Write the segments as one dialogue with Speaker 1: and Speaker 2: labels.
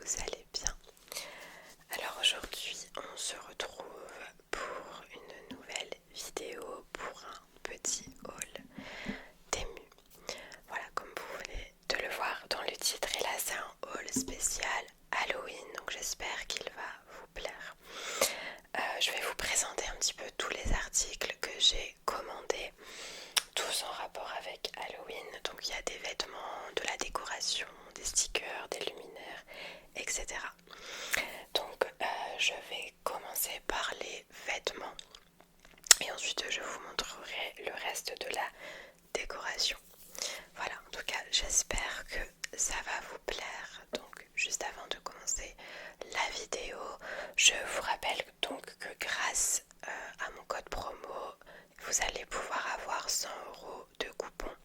Speaker 1: vous allez bien. Alors aujourd'hui on se retrouve pour une nouvelle vidéo pour un petit haul Temu. Voilà, comme vous venez de le voir dans le titre, et là c'est un haul spécial Halloween, donc j'espère qu'il va vous plaire. Je vais vous présenter un petit peu tous les articles que j'ai commandés, tous en rapport avec Halloween. Donc il y a des vêtements, de la décoration, des stickers, des luminaires, etc. Donc je vais commencer par les vêtements et ensuite je vous montrerai le reste de la décoration. Voilà, en tout cas j'espère que ça va vous plaire. Donc juste avant de commencer la vidéo, je vous rappelle donc que grâce à mon code promo, vous allez pouvoir avoir 100 € de coupons.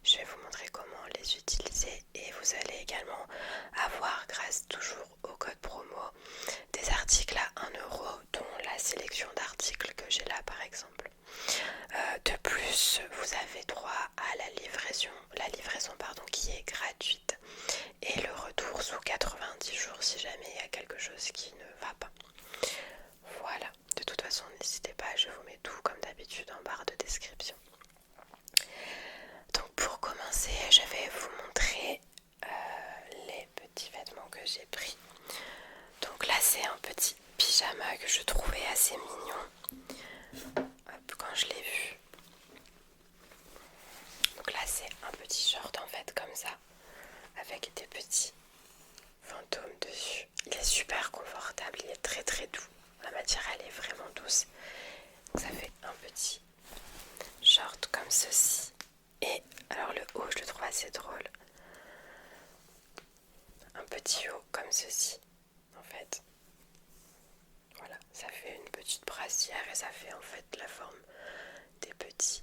Speaker 1: Je vais vous montrer comment les utiliser et vous allez également avoir, grâce toujours au code promo, des articles à 1 €, dont la sélection d'articles que j'ai là par exemple. De plus, vous avez droit à la livraison qui est gratuite et le retour sous 90 jours si jamais il y a quelque chose qui ne va pas. Voilà, de toute façon n'hésitez pas, je vous mets tout comme d'habitude en barre de description. Donc pour commencer, je vais vous montrer les petits vêtements que j'ai pris. Donc là c'est un petit pyjama que je trouvais assez mignon. Hop, quand je l'ai vu. Donc là c'est un petit short en fait comme ça, avec des petits fantômes dessus. Il est super confortable, il est très très doux. La matière elle est vraiment douce. Donc ça fait un petit short comme ceci. Et alors le haut je le trouve assez drôle. Un petit haut comme ceci en fait. Voilà, ça fait une petite brassière et ça fait en fait la forme des petits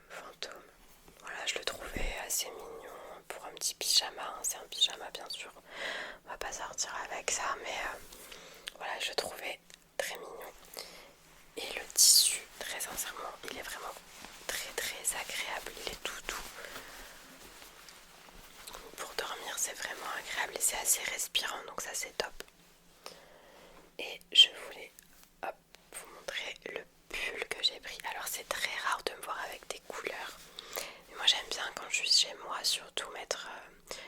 Speaker 1: fantômes. Voilà, je le trouvais assez mignon pour un petit pyjama. C'est un pyjama bien sûr, on va pas sortir avec ça, mais voilà, je le trouvais très mignon. Et le tissu, très sincèrement, il est vraiment très très agréable, il est tout doux. Pour dormir c'est vraiment agréable et c'est assez respirant, donc ça c'est top. Et je voulais vous montrer le pull que j'ai pris. Alors c'est très rare de me voir avec des couleurs, mais moi j'aime bien quand je suis chez moi surtout mettre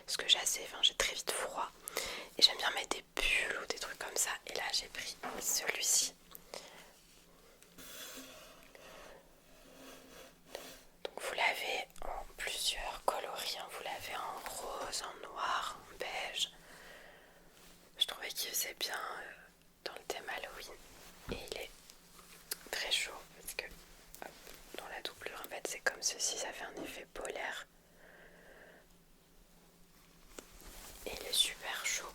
Speaker 1: ce que j'ai j'ai très vite froid et j'aime bien mettre des pulls ou des trucs comme ça. Et là j'ai pris celui-ci. Donc vous l'avez en plusieurs coloris, vous l'avez en rose, en noir, en beige. Je trouvais qu'il faisait bien dans le thème Halloween et il est très chaud parce que hop, dans la doublure en fait c'est comme ceci, ça fait un effet polaire et il est super chaud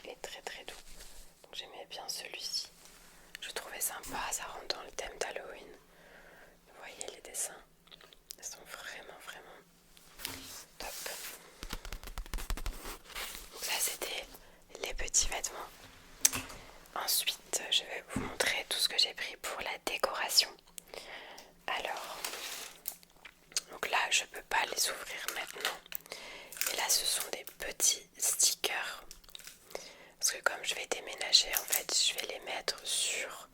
Speaker 1: et très très doux. Donc j'aimais bien celui-ci, je trouvais sympa, ça rentre dans le thème d'Halloween. Vous voyez les dessins, ils sont vraiment top. Donc ça c'était les petits vêtements. Ensuite je vais vous montrer tout ce que j'ai pris pour la décoration. Alors donc là je peux pas les ouvrir maintenant, et là ce sont des petits stickers parce que comme je vais déménager en fait je vais les mettre sur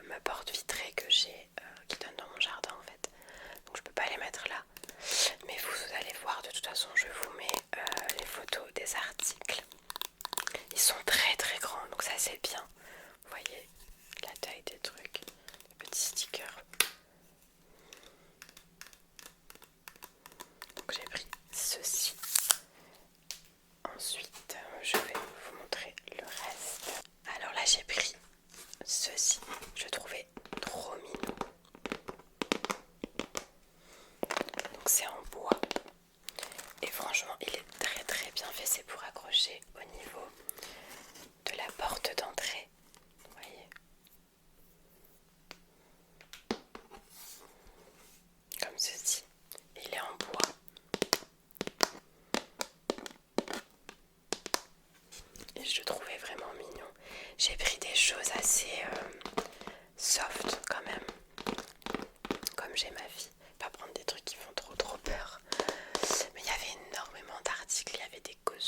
Speaker 1: ma porte vitrée que j'ai qui donne dans mon jardin en fait, donc je peux pas les mettre là, mais vous allez voir, de toute façon je vous mets les photos des articles. Ils sont très très grands, donc ça c'est bien. Vous voyez la taille des trucs, des petits stickers. Donc j'ai pris ceci. Ensuite je vais vous montrer le reste. Alors là j'ai pris ceci, je trouvais trop mignon. Donc c'est en bois et franchement il est très très bien fait, c'est pour accrocher au niveau de la porte d'entrée. Vous voyez, comme ceci, il est en bois et je le trouvais vraiment mignon. J'ai pris des choses assez soft quand même, comme j'ai ma fille, pas prendre des trucs qui font trop peur. Mais il y avait énormément d'articles, il y avait des cossus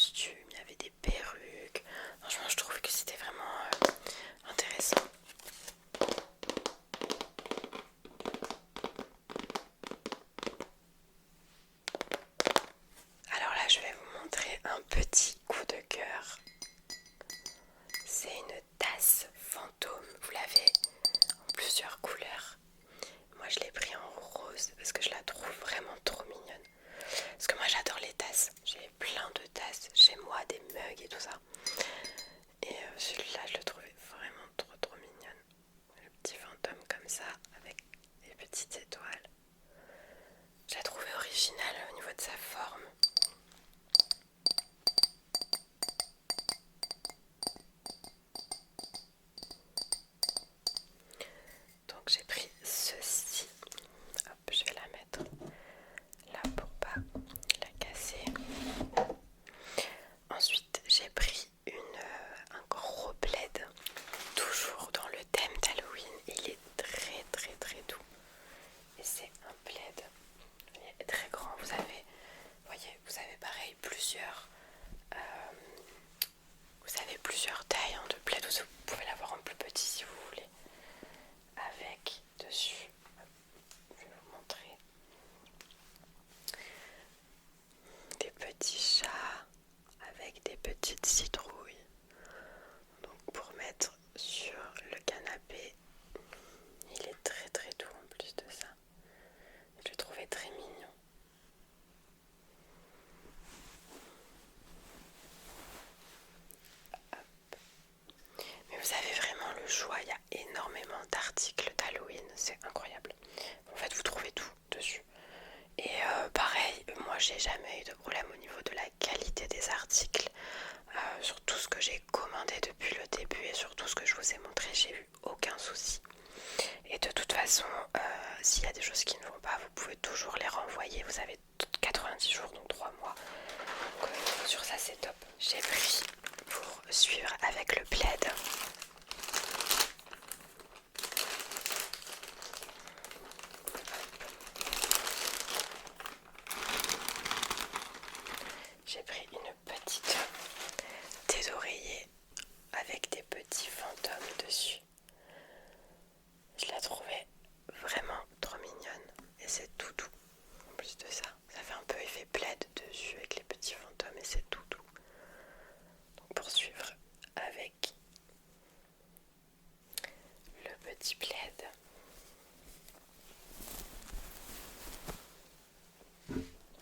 Speaker 1: de sa forme. Donc j'ai pris ceci. Hop, je vais la mettre là pour pas la casser. Ensuite j'ai pris un gros plaid, toujours dans le thème d'Halloween. Il est très très très doux. Et c'est un plaid. Il est très grand. Vous avez pareil plusieurs tailles de plaid. Vous pouvez l'avoir en plus petit si vous voulez. Avec dessus, je vais vous montrer des petits chats avec des petites citrouilles. Donc pour mettre sur le canapé, il est très très doux en plus de ça. Je le trouvais très mignon. Mais vous avez vraiment le choix, il y a énormément d'articles d'Halloween, c'est incroyable. En fait, vous trouvez tout dessus. Et pareil, moi j'ai jamais eu de problème au niveau de la qualité des articles. Sur tout ce que j'ai commandé depuis le début et sur tout ce que je vous ai montré, j'ai eu aucun souci. Et de toute façon, s'il y a des choses qui ne vont pas, vous pouvez toujours les renvoyer. Vous avez 90 jours, donc 3 mois. Donc sur ça c'est top. J'ai pris pour suivre avec le plaid. J'ai pris une petite thé d'oreiller avec des petits fantômes dessus. Je la trouvais vraiment trop mignonne et c'est tout doux. En plus de ça, ça fait un peu effet plaid dessus avec les petits fantômes et c'est tout doux. Donc pour suivre avec le petit plaid.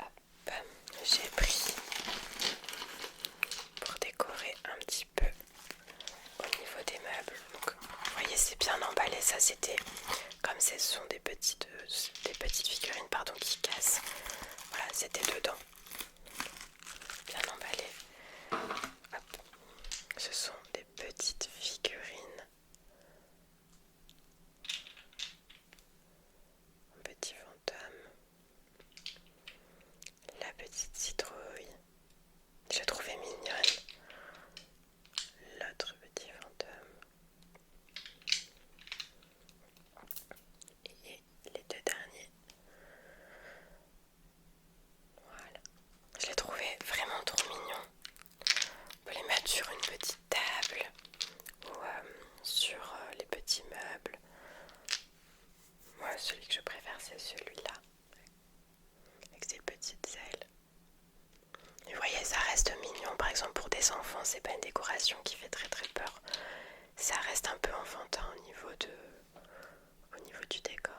Speaker 1: Hop, j'ai pris pour décorer un petit peu au niveau des meubles. Donc vous voyez, c'est bien emballé. Ça c'était comme ce sont des petites figurines qui cassent. Voilà, c'était dedans. Bien emballé. Hop. Ce sont des petites figurines. Un petit fantôme. La petite citrouille. Je la trouvais mignonne. L'autre petit fantôme. Et les deux derniers. Voilà. Je les trouvais vraiment trop mignons. On peut les mettre sur une petite table ou sur les petits meubles. Moi, celui que je préfère, c'est celui-là, avec ses petites ailes. Et vous voyez, ça reste mignon. Par exemple, pour des enfants, c'est pas une décoration qui fait très très peur. Ça reste un peu enfantin au niveau du décor.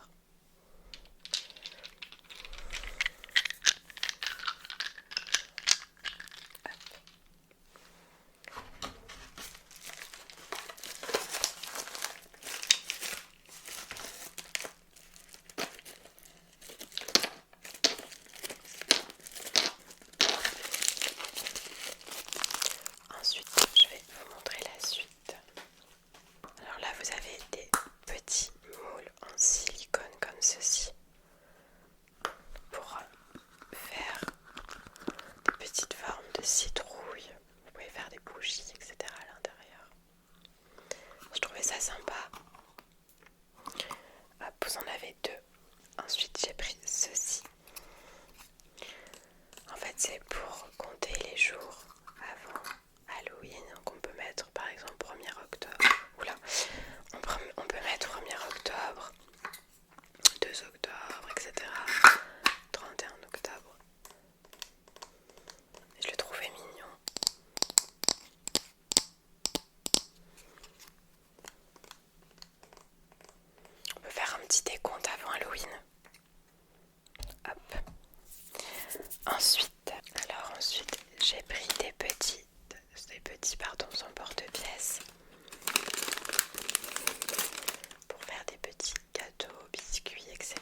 Speaker 1: Ensuite, je vais vous montrer la suite. Alors là, vous avez des petits moules en silicone comme ceci pour faire des petites formes de citrouille. Vous pouvez faire des bougies, etc. à l'intérieur. Je trouvais ça sympa. Hop, vous en avez deux. Ensuite, j'ai pris ceci. En fait, c'est pour compter les jours avant Halloween. Donc on peut mettre par exemple 1er octobre. Oula, on peut mettre 1er octobre, 2 octobre, etc. 31 octobre. Et je le trouvais mignon. On peut faire un petit décompte avant Halloween. Hop. Ensuite, j'ai pris des petits sans porte-pièces pour faire des petits gâteaux, biscuits, etc.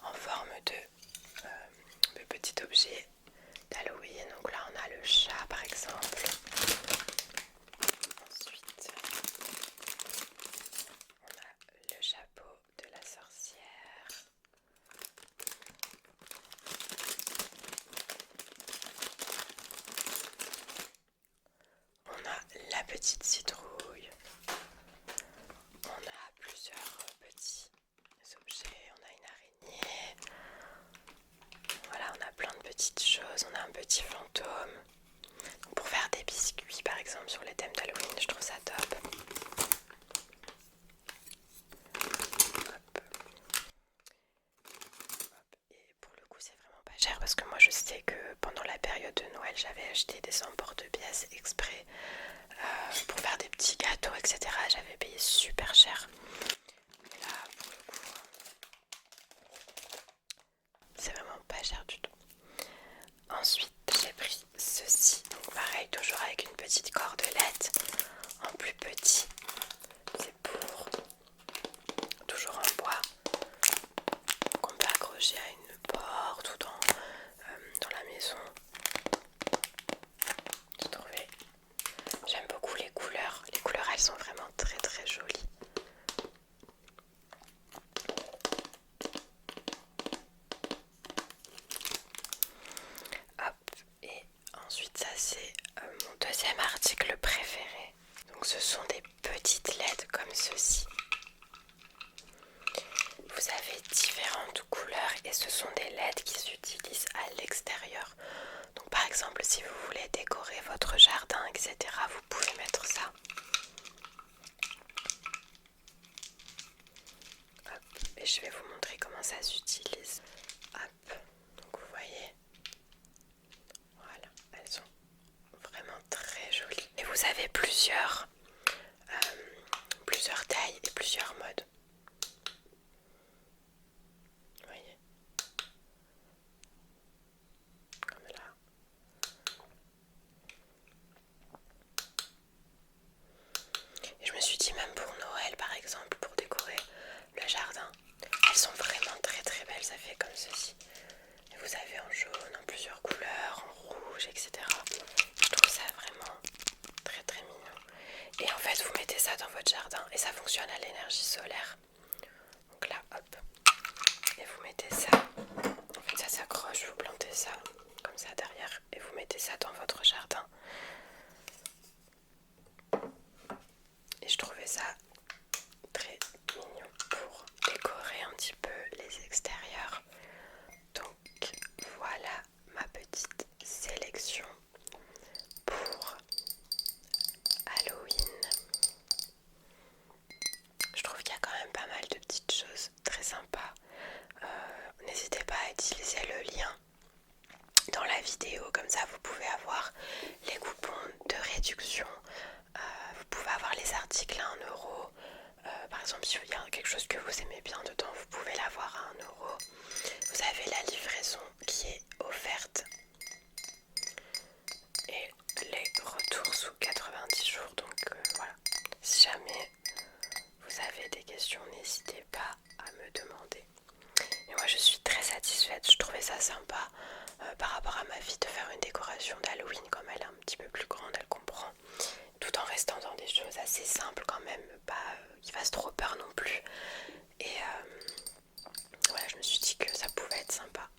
Speaker 1: en forme de petits objets petite citrouille. On a plusieurs petits objets. On a une araignée. Voilà, on a plein de petites choses. On a un petit fantôme. Donc pour faire des biscuits par exemple sur les thèmes d'Halloween, je trouve ça top. Hop. Et pour le coup c'est vraiment pas cher parce que moi je sais que pendant la période de Noël j'avais acheté des emporte-pièces exprès pour faire des petits gâteaux etc. J'avais payé super cher. Et là pour le coup c'est vraiment pas cher du tout. Ensuite j'ai pris ceci, donc pareil toujours avec une petite cordelette en plus petit. C'est pour toujours en bois qu'on peut accrocher à une porte ou dans la maison. J'ai trouvé. J'aime beaucoup les couleurs. Les couleurs elles sont vraiment très très jolies. Hop, et ensuite ça c'est mon deuxième article préféré. Donc ce sont des petites LED comme ceci. Vous avez différentes couleurs et ce sont des LED qui s'utilisent à l'extérieur. Donc par exemple si vous voulez décorer votre jardin etc. vous pouvez mettre ça. Hop, et je vais vous montrer comment ça s'utilise. Hop, donc vous voyez. Voilà, elles sont vraiment très jolies. Et vous avez plusieurs tailles et plusieurs modes. Vous voyez, comme là. Et je me suis dit même pour Noël par exemple, pour décorer le jardin, elles sont vraiment très très belles, ça fait comme ceci. Et vous avez en jaune, en plusieurs couleurs, en rouge, etc. Je trouve ça vraiment très très mignon. Et en fait vous mettez ça dans votre jardin et ça fonctionne à l'énergie solaire. Donc là hop, et vous mettez ça, en fait ça s'accroche, vous plantez ça comme ça derrière et vous mettez ça dans votre jardin. Et je trouvais ça très mignon pour décorer un petit peu les extérieurs. Donc voilà ma petite sélection pour Halloween. Je trouve qu'il y a quand même pas mal de petites choses très sympas. N'hésitez pas à utiliser le lien dans la vidéo, comme ça vous pouvez avoir les coupons de réduction. Vous pouvez avoir les articles à 1 euro. Par exemple, si il y a quelque chose que vous aimez bien dedans, vous pouvez l'avoir à 1 euro. Vous avez la livraison qui est offerte et les retours sous 90 jours. Donc voilà, si jamais vous avez des questions, n'hésitez pas à me demander. Et moi je suis très satisfaite, je trouvais ça sympa par rapport à ma fille de faire une décoration d'Halloween comme elle est un petit peu plus grande, elle comprend, tout en restant dans des choses assez simples quand même, pas qui fassent trop peur non plus. Et voilà, je me suis dit que ça pouvait être sympa